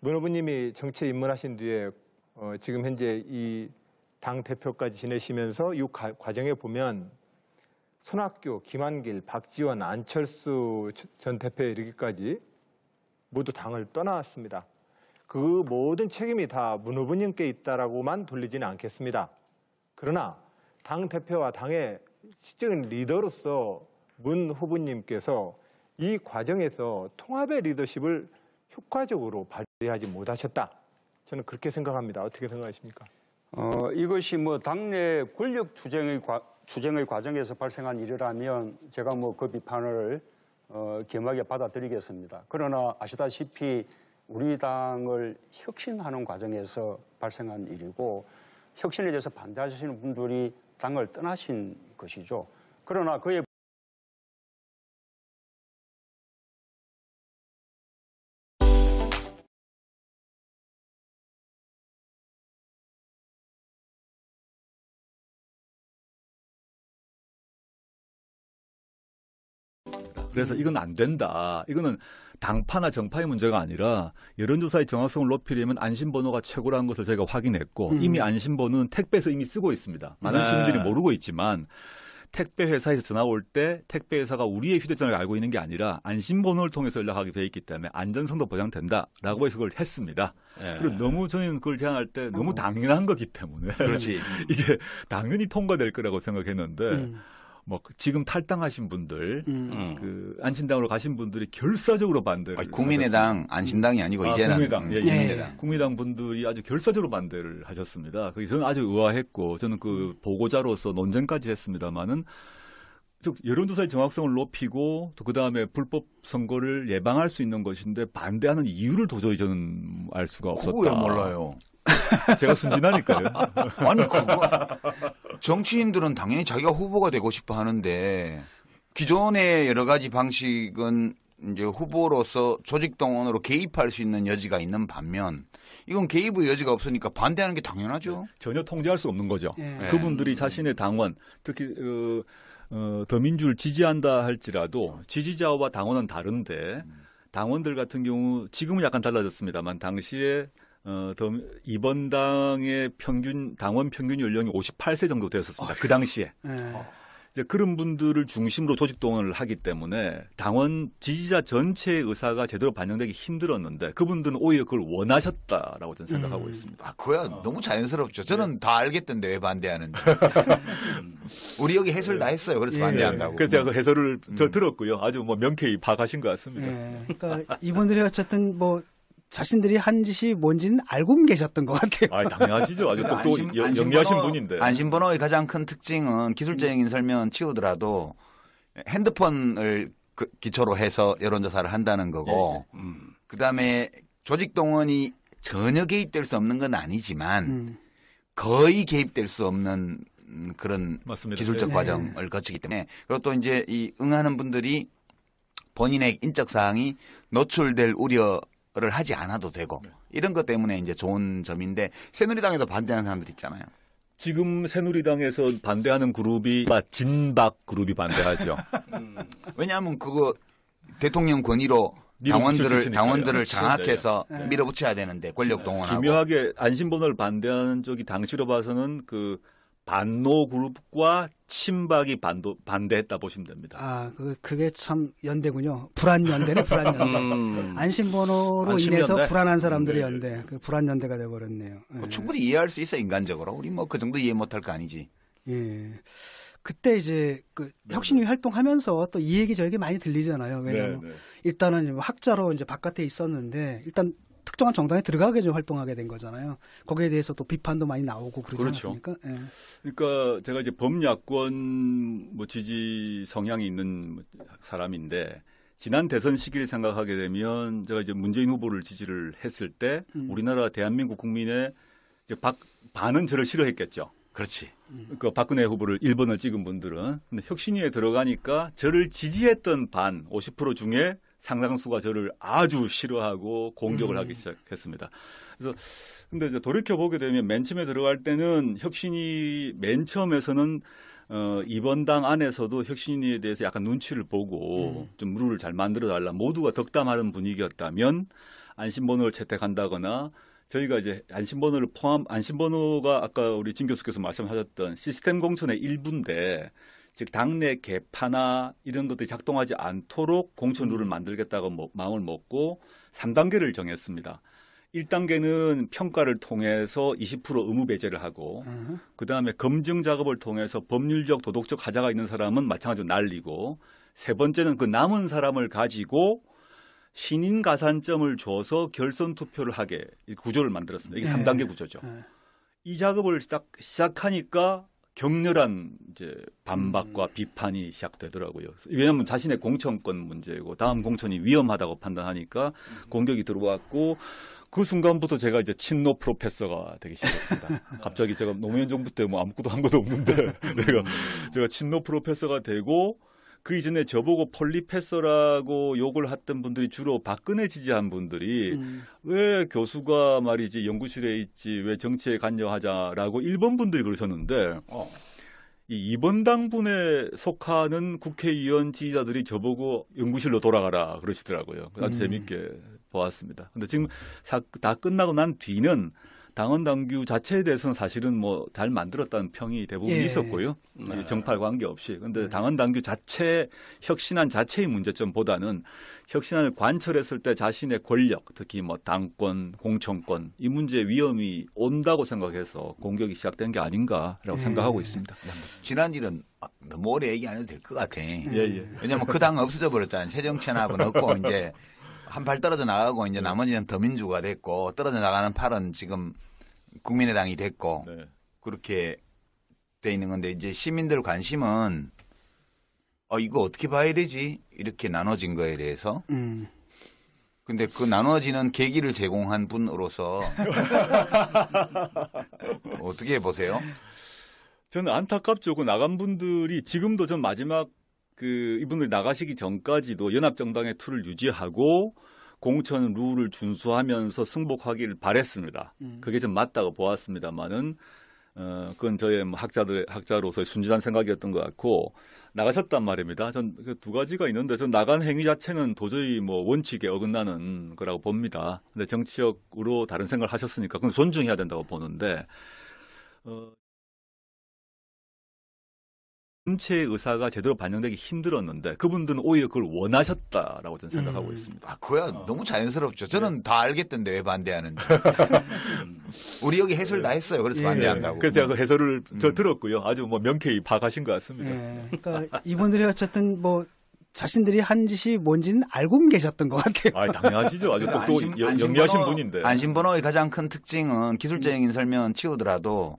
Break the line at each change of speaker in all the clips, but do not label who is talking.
문 후보님이 정치에 입문하신 뒤에 지금 현재 이 당 대표까지 지내시면서 이 과정에 보면 손학규, 김한길, 박지원, 안철수 전 대표에 이르기까지 모두 당을 떠나왔습니다. 그 모든 책임이 다 문 후보님께 있다라고만 돌리지는 않겠습니다. 그러나 당 대표와 당의 실질적인 리더로서 문 후보님께서 이 과정에서 통합의 리더십을 효과적으로 발휘하지 못하셨다. 저는 그렇게 생각합니다. 어떻게 생각하십니까?
이것이 뭐 당내 권력 투쟁의 과정에서 발생한 일이라면 제가 뭐 그 비판을 겸하게 받아들이겠습니다. 그러나 아시다시피 우리 당을 혁신하는 과정에서 발생한 일이고 혁신에 대해서 반대하시는 분들이 당을 떠나신 것이죠. 그러나 그에
그래서 이건 안 된다. 이거는 당파나 정파의 문제가 아니라 여론조사의 정확성을 높이려면 안심번호가 최고라는 것을 저희가 확인했고 이미 안심번호는 택배에서 이미 쓰고 있습니다. 많은 시민들이 모르고 있지만 택배 회사에서 전화 올 때 택배 회사가 우리의 휴대전화를 알고 있는 게 아니라 안심번호를 통해서 연락하게 돼 있기 때문에 안전성도 보장된다라고 해서 그걸 했습니다. 그리고 너무 저는 그걸 제안할 때 너무 당연한 거기 때문에
그렇지.
이게 당연히 통과될 거라고 생각했는데 뭐 지금 탈당하신 분들, 그 안신당으로 가신 분들이 결사적으로 반대를.
국민의당 안신당이 아니고 이제는
국민의당, 국민의당. 국민의당 분들이 아주 결사적으로 반대를 하셨습니다. 그래서 저는 아주 의아했고 저는 그 보고자로서 논쟁까지 했습니다만은. 즉 여론조사의 정확성을 높이고 또 그다음에 불법 선거를 예방할 수 있는 것인데 반대하는 이유를 도저히 저는 알 수가 없었다.
그거야 몰라요.
제가 순진하니까요.
아니 그거 정치인들은 당연히 자기가 후보가 되고 싶어 하는데 기존의 여러 가지 방식은 이제 후보로서 조직 동원으로 개입할 수 있는 여지가 있는 반면 이건 개입의 여지가 없으니까 반대하는 게 당연하죠.
전혀 통제할 수 없는 거죠. 그분들이 자신의 당원 특히 더민주를 지지한다 할지라도 지지자와 당원은 다른데 당원들 같은 경우 지금은 약간 달라졌습니다만 당시에 이번 당의 당원 평균 연령이 58세 정도 되었습니다. 그 당시에. 이제 그런 분들을 중심으로 조직 동원을 하기 때문에 당원 지지자 전체의 의사가 제대로 반영되기 힘들었는데 그분들은 오히려 그걸 원하셨다라고 저는 생각하고 있습니다.
그거야 너무 자연스럽죠. 저는 다 알겠던데 왜 반대하는지. 우리 여기 해설 다 했어요. 그래서 반대한다고.
그래서 제가 그 해설을 들었고요. 아주 뭐 명쾌히 파악하신 것 같습니다.
그러니까 이분들이 어쨌든 뭐 자신들이 한 짓이 뭔지는 알고는 계셨던 것 같아요.
당연하시죠. 아주 또 영리하신 분인데.
안심번호의 가장 큰 특징은 기술적인 설명은 치우더라도 핸드폰을 기초로 해서 여론조사를 한다는 거고 그다음에 조직 동원이 전혀 개입될 수 없는 건 아니지만 거의 개입될 수 없는 그런 맞습니다. 기술적 과정을 거치기 때문에 그리고 또 이제 이 응하는 분들이 본인의 인적 사항이 노출될 우려 를 하지 않아도 되고 이런 것 때문에 이제 좋은 점인데 새누리당에도 반대하는 사람들 있잖아요.
지금 새누리당에서 반대하는 그룹이 진박 그룹이 반대하죠.
왜냐하면 그거 대통령 권위로 당원들을 장악해서 밀어붙여야 되는데 권력 동원하고.
기묘하게 안심번호를 반대하는 쪽이 당시로 봐서는 그 반노 그룹과 친박이 반대했다 보시면 됩니다.
그게 참 연대군요. 불안연대네, 불안연대. 안심번호로 인해서 불안한 사람들의 연대. 그 불안연대가 돼버렸네요.
충분히 이해할 수 있어, 인간적으로. 우리 뭐 그 정도 이해 못할 거 아니지.
예. 그때 이제 그 혁신위 활동하면서 또 이 얘기 저에게 많이 들리잖아요. 왜냐하면 일단은 학자로 이제 바깥에 있었는데 일단 특정한 정당에 들어가게 좀 활동하게 된 거잖아요. 거기에 대해서 또 비판도 많이 나오고 그러지 않습니까?
그러니까 제가 이제 범야권 지지 성향이 있는 사람인데 지난 대선 시기를 생각하게 되면 제가 이제 문재인 후보를 지지를 했을 때 우리나라 대한민국 국민의 이제 반은 저를 싫어했겠죠.
그렇지.
그러니까 박근혜 후보를 1번을 찍은 분들은 근데 혁신위에 들어가니까 저를 지지했던 반 50% 중에 상당수가 저를 아주 싫어하고 공격을 하기 시작했습니다. 그래서 근데 이제 돌이켜 보게 되면 맨 처음에 들어갈 때는 혁신이 맨 처음에서는 이번 당 안에서도 혁신위에 대해서 약간 눈치를 보고 좀 룰을 잘 만들어 달라 모두가 덕담하는 분위기였다면 안심번호를 채택한다거나 저희가 이제 안심번호를 안심번호가 아까 우리 진 교수께서 말씀하셨던 시스템 공천의 일부인데 즉 당내 개파나 이런 것들이 작동하지 않도록 공천 룰을 만들겠다고 마음을 먹고 3단계를 정했습니다. 1단계는 평가를 통해서 20% 의무 배제를 하고 그다음에 검증 작업을 통해서 법률적 도덕적 하자가 있는 사람은 마찬가지로 날리고 세 번째는 그 남은 사람을 가지고 신인 가산점을 줘서 결선 투표를 하게 구조를 만들었습니다. 이게 3단계 구조죠. 이 작업을 딱 시작하니까 격렬한 이제 반박과 비판이 시작되더라고요. 왜냐하면 자신의 공천권 문제고 다음 공천이 위험하다고 판단하니까 공격이 들어왔고 그 순간부터 제가 이제 친노 프로페서가 되기 시작했습니다. 갑자기 제가 노무현 정부 때 뭐 아무것도 한 것도 없는데 제가 친노 프로페서가 되고 그 이전에 저보고 폴리페서라고 욕을 했던 분들이 주로 박근혜 지지한 분들이 왜 교수가 말이지 연구실에 있지 왜 정치에 관여하자라고 일본 분들이 그러셨는데 이 2번 당분에 속하는 국회의원 지지자들이 저보고 연구실로 돌아가라 그러시더라고요. 아주 재밌게 보았습니다. 근데 지금 다 끝나고 난 뒤는 당원 당규 자체에 대해서는 사실은 뭐 잘 만들었다는 평이 대부분 있었고요. 정팔 관계없이. 그런데 당원 당규 자체 혁신안 자체의 문제점보다는 혁신안을 관철했을 때 자신의 권력, 특히 뭐 당권, 공천권 이 문제의 위험이 온다고 생각해서 공격이 시작된 게 아닌가라고 생각하고 있습니다.
지난 일은 너무 오래 얘기 안 해도 될 것 같아. 왜냐하면 그 당 없어져 버렸잖아요. 새정치연합은 없고 이제 한 발 떨어져 나가고 이제 나머지는 더민주가 됐고 떨어져 나가는 팔은 지금 국민의당이 됐고 그렇게 돼 있는 건데 이제 시민들 관심은 이거 어떻게 봐야 되지? 이렇게 나눠진 거에 대해서. 근데 그 나눠지는 계기를 제공한 분으로서 어떻게 보세요?
저는 안타깝죠. 그 나간 분들이 지금도 전 마지막 이분들이 나가시기 전까지도 연합정당의 틀을 유지하고 공천 룰을 준수하면서 승복하기를 바랬습니다. 그게 좀 맞다고 보았습니다만은 그건 저의 학자로서의 순진한 생각이었던 것 같고 나가셨단 말입니다. 전 두 가지가 있는데 전 나간 행위 자체는 도저히 뭐 원칙에 어긋나는 거라고 봅니다. 근데 정치적으로 다른 생각을 하셨으니까 그건 존중해야 된다고 보는데 전체의 의사가 제대로 반영되기 힘들었는데 그분들은 오히려 그걸 원하셨다라고 저는 생각하고 있습니다.
그거야 너무 자연스럽죠. 저는 다 알겠던데 왜 반대하는지. 우리 여기 해설 다 했어요. 그래서 반대한다고.
그래서 제가 그 해설을 들었고요. 아주 뭐 명쾌히 파악하신 것 같습니다.
그러니까 이분들이 어쨌든 뭐 자신들이 한 짓이 뭔지는 알고 계셨던 것 같아요.
당연하시죠. 아주 또 영리하신 분인데.
안심번호의 가장 큰 특징은 기술적인 설명은 치우더라도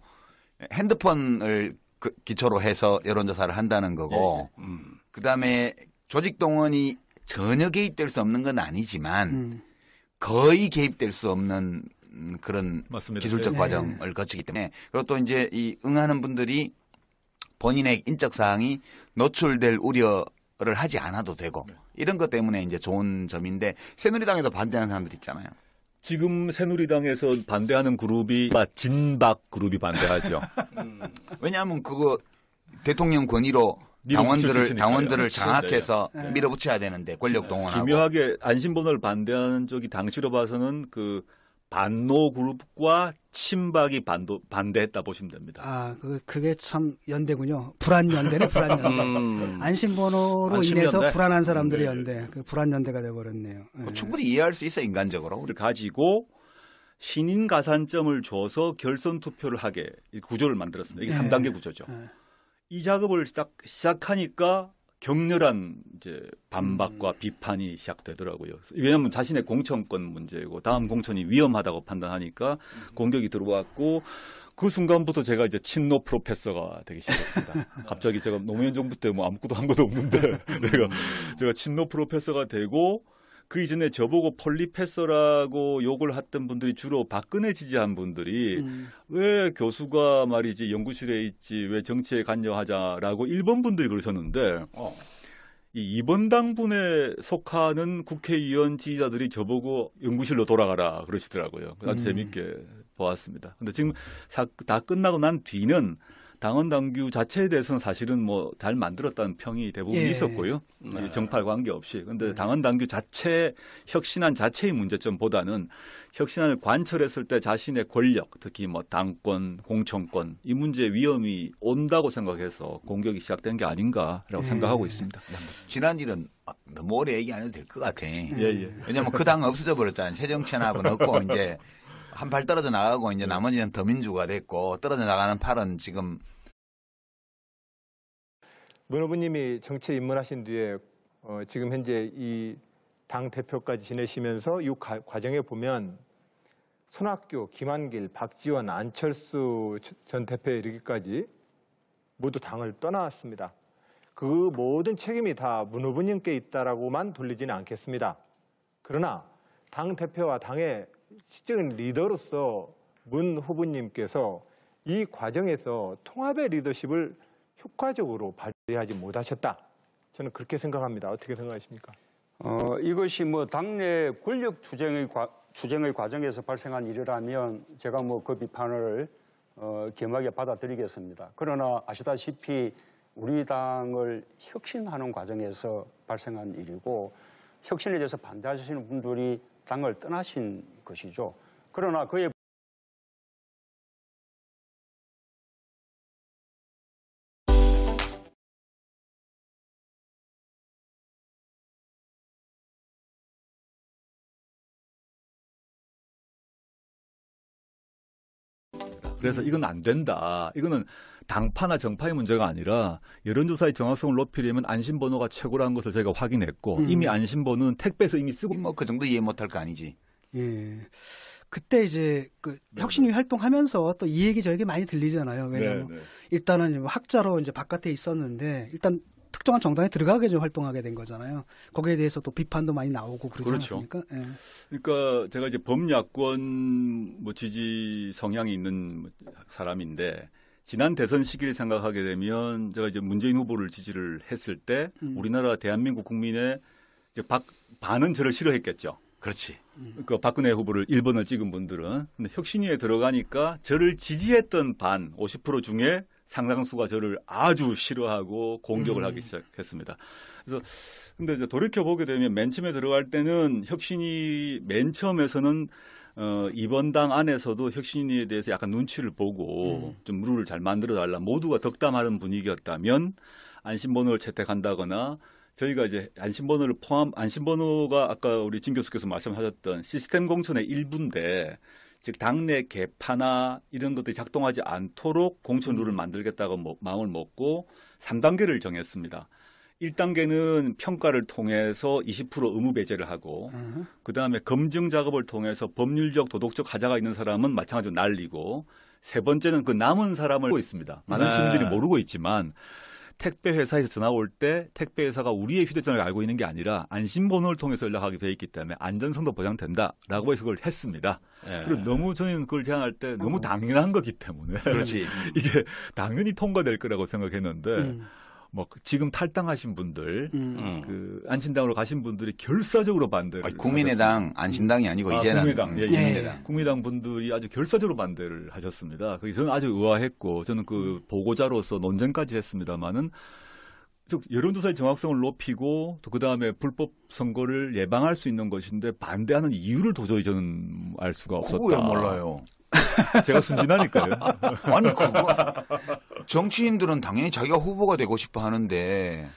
핸드폰을 기초로 해서 여론조사를 한다는 거고 그다음에 조직동원이 전혀 개입될 수 없는 건 아니지만 거의 개입될 수 없는 그런 맞습니다. 기술적 과정을 거치기 때문에 그리고 또 이제 이 응하는 분들이 본인의 인적 사항이 노출될 우려를 하지 않아도 되고 이런 것 때문에 이제 좋은 점인데 새누리당에도 반대하는 사람들 있잖아요.
지금 새누리당에서 반대하는 그룹이 진박 그룹이 반대하죠.
왜냐하면 그거 대통령 권위로 당원들을 장악해서 밀어붙여야 되는데 권력 동원하고.
기묘하게 안심번호를 반대하는 쪽이 당시로 봐서는 그 반노 그룹과 친박이 반대했다 보시면 됩니다.
그게 참 연대군요. 불안연대네, 불안연대. 안심번호로 인해서 불안한 사람들의 연대. 그 불안연대가 돼버렸네요.
충분히 이해할 수 있어, 인간적으로.
가지고 신인 가산점을 줘서 결선 투표를 하게 구조를 만들었습니다. 이게 3단계 구조죠. 이 작업을 딱 시작하니까 격렬한 이제 반박과 비판이 시작되더라고요. 왜냐하면 자신의 공천권 문제고 다음 공천이 위험하다고 판단하니까 공격이 들어왔고 그 순간부터 제가 이제 친노 프로페서가 되기 시작했습니다. 갑자기 제가 노무현 정부 때 뭐 아무것도 한 것도 없는데 제가 친노 프로페서가 되고 그 이전에 저보고 폴리페서라고 욕을 했던 분들이 주로 박근혜 지지한 분들이 왜 교수가 말이지 연구실에 있지 왜 정치에 관여하자라고 일본 분들이 그러셨는데 이 2번 당분에 속하는 국회의원 지지자들이 저보고 연구실로 돌아가라 그러시더라고요. 아주 재밌게 보았습니다. 근데 지금 다 끝나고 난 뒤는 당원 당규 자체에 대해서는 사실은 뭐 잘 만들었다는 평이 대부분
예.
있었고요. 정파에 관계없이. 근데 당원 당규 자체 혁신안 자체의 문제점보다는 혁신안을 관철했을 때 자신의 권력, 특히 뭐 당권, 공천권 이 문제의 위험이 온다고 생각해서 공격이 시작된 게 아닌가라고 생각하고 있습니다.
지난 일은 너무 오래 얘기 안 해도 될 것 같아.
예.
왜냐면 그 당 없어져 버렸잖아요. 새정치연합은 없고 이제 한 발 떨어져 나가고 이제 나머지는 더민주가 됐고 떨어져 나가는 팔은 지금
문 후보님이 정치에 입문하신 뒤에 지금 현재 이 당 대표까지 지내시면서 이 과정에 보면 손학규, 김한길, 박지원, 안철수 전 대표에 이르기까지 모두 당을 떠나왔습니다. 그 모든 책임이 다 문 후보님께 있다라고만 돌리지는 않겠습니다. 그러나 당 대표와 당의 실질적인 리더로서 문 후보님께서 이 과정에서 통합의 리더십을 효과적으로 발휘하지 못하셨다. 저는 그렇게 생각합니다. 어떻게 생각하십니까?
이것이 뭐 당내 권력 투쟁의 과정에서 발생한 일이라면 제가 뭐 그 비판을 겸하게 받아들이겠습니다. 그러나 아시다시피 우리 당을 혁신하는 과정에서 발생한 일이고 혁신에 대해서 반대하시는 분들이 당을 떠나신 것이죠. 그러나 그에
그래서 이건 안 된다. 이거는 당파나 정파의 문제가 아니라 여론조사의 정확성을 높이려면 안심번호가 최고라는 것을 저희가 확인했고 이미 안심번호는 택배에서 이미 쓰고
뭐 그 정도 이해 못할 거 아니지.
예. 그때 이제 그 혁신위 활동하면서 또 이 얘기 저에게 많이 들리잖아요. 왜냐하면 일단은 학자로 이제 바깥에 있었는데 일단 특정한 정당에 들어가게 좀 활동하게 된 거잖아요. 거기에 대해서 또 비판도 많이 나오고 그러지
그렇죠.
않습니까? 예.
그러니까 제가 이제 범야권 뭐 지지 성향이 있는 사람인데 지난 대선 시기를 생각하게 되면 제가 이제 문재인 후보를 지지를 했을 때 우리나라 대한민국 국민의 이제 반은 저를 싫어했겠죠.
그렇지.
그 박근혜 후보를 1번을 찍은 분들은 근데 혁신위에 들어가니까 저를 지지했던 반 50% 중에 상당수가 저를 아주 싫어하고 공격을 하기 시작했습니다. 그래서 근데 이제 돌이켜 보게 되면 맨 처음에 들어갈 때는 혁신이 맨 처음에서는 이번 당 안에서도 혁신위에 대해서 약간 눈치를 보고 좀 룰을 잘 만들어 달라 모두가 덕담하는 분위기였다면 안심번호를 채택한다거나 저희가 이제 안심번호가 아까 우리 진 교수께서 말씀하셨던 시스템 공천의 일부인데 즉 당내 개파나 이런 것들이 작동하지 않도록 공천 룰을 만들겠다고 마음을 먹고 3단계를 정했습니다. 1단계는 평가를 통해서 20% 의무 배제를 하고 그다음에 검증 작업을 통해서 법률적 도덕적 하자가 있는 사람은 마찬가지로 날리고 세 번째는 그 남은 사람을 알고 있습니다. 많은 시민들이 모르고 있지만 택배 회사에서 전화 올 때 택배 회사가 우리의 휴대전화를 알고 있는 게 아니라 안심번호를 통해서 연락하게 돼 있기 때문에 안전성도 보장된다라고 해서 그걸 했습니다. 그리고 너무 저희는 그걸 제안할 때 너무 당연한 거기 때문에
그렇지.
이게 당연히 통과될 거라고 생각했는데 뭐 지금 탈당하신 분들, 그 안신당으로 가신 분들이 결사적으로 반대를.
국민의당 안신당이 아니고 이제는
국민의당,
국민의당.
국민의당 분들이 아주 결사적으로 반대를 하셨습니다. 그래서 저는 아주 의아했고 저는 그 보고자로서 논쟁까지 했습니다만은 즉 여론조사의 정확성을 높이고 또 그 다음에 불법 선거를 예방할 수 있는 것인데 반대하는 이유를 도저히 저는 알 수가 없었다.
그거 왜 몰라요?
제가 순진하니까요.
아니 그거 정치인들은 당연히 자기가 후보가 되고 싶어 하는데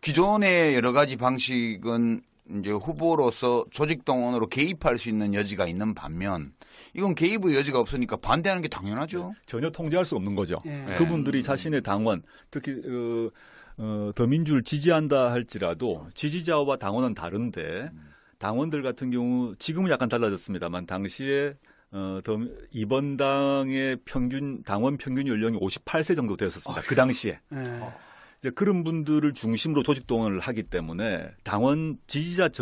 기존의 여러 가지 방식은 이제 후보로서 조직 동원으로 개입할 수 있는 여지가 있는 반면 이건 개입의 여지가 없으니까 반대하는 게 당연하죠.
전혀 통제할 수 없는 거죠.
예.
그분들이 자신의 당원, 특히 더민주를 지지한다 할지라도 지지자와 당원은 다른데 당원들 같은 경우 지금은 약간 달라졌습니다만 당시에 이번 당의 당원 평균 연령이 58세 정도 되었었습니다. 그 당시에.
예.
이제 그런 분들을 중심으로 조직 동원을 하기 때문에 당원 지지자 전